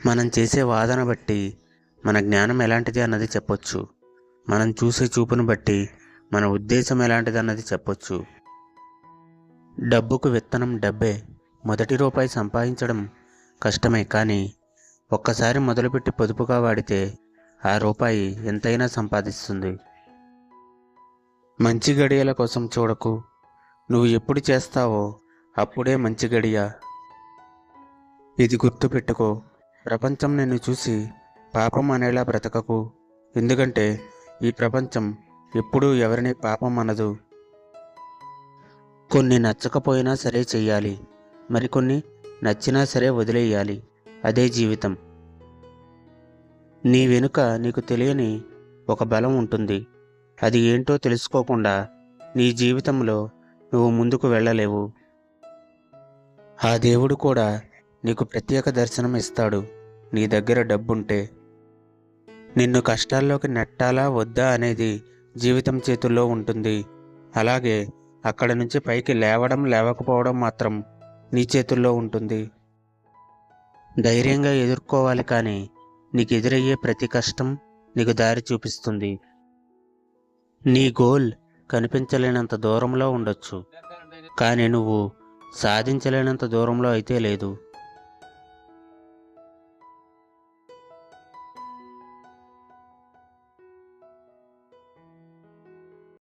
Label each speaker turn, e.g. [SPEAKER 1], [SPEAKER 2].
[SPEAKER 1] మనం చేసే వాదన బట్టి మన జ్ఞానం ఎలాంటిది అన్నది చెప్పొచ్చు. మనం చూసే చూపును బట్టి మన ఉద్దేశం ఎలాంటిది అన్నది చెప్పొచ్చు. డబ్బుకు విత్తనం డబ్బే. మొదటి రూపాయి సంపాదించడం కష్టమే, కానీ ఒక్కసారి మొదలుపెట్టి పొదుపుగా వాడితే ఆ రూపాయి ఎంతైనా సంపాదిస్తుంది. మంచి గడియల కోసం చూడకు. నువ్వు ఎప్పుడు చేస్తావో అప్పుడే మంచి గడియ. ఇది గుర్తుపెట్టుకో. ప్రపంచం నిన్ను చూసి పాపం అనేలా బ్రతకకు. ఎందుకంటే ఈ ప్రపంచం ఎప్పుడూ ఎవరిని పాపం అనదు. కొన్ని నచ్చకపోయినా సరే చెయ్యాలి, మరికొన్ని నచ్చినా సరే వదిలేయాలి. అదే జీవితం. నీ వెనుక నీకు తెలియని ఒక బలం ఉంటుంది. అది ఏంటో తెలుసుకోకుండా నీ జీవితంలో నువ్వు ముందుకు వెళ్ళలేవు. ఆ దేవుడు కూడా నీకు ప్రత్యేక దర్శనం ఇస్తాడు నీ దగ్గర డబ్బుంటే. నిన్ను కష్టాల్లోకి నెట్టాలా వద్దా అనేది జీవితం చేతుల్లో ఉంటుంది. అలాగే అక్కడి నుంచి పైకి లేవడం లేవకపోవడం మాత్రం నీ చేతుల్లో ఉంటుంది. ధైర్యంగా ఎదుర్కోవాలి, కానీ నీకు ఎదురయ్యే ప్రతి కష్టం నీకు దారి చూపిస్తుంది. నీ గోల్ కనిపించలేనంత దూరంలో ఉండొచ్చు, కానీ నువ్వు సాధించలేనంత దూరంలో అయితే లేదు.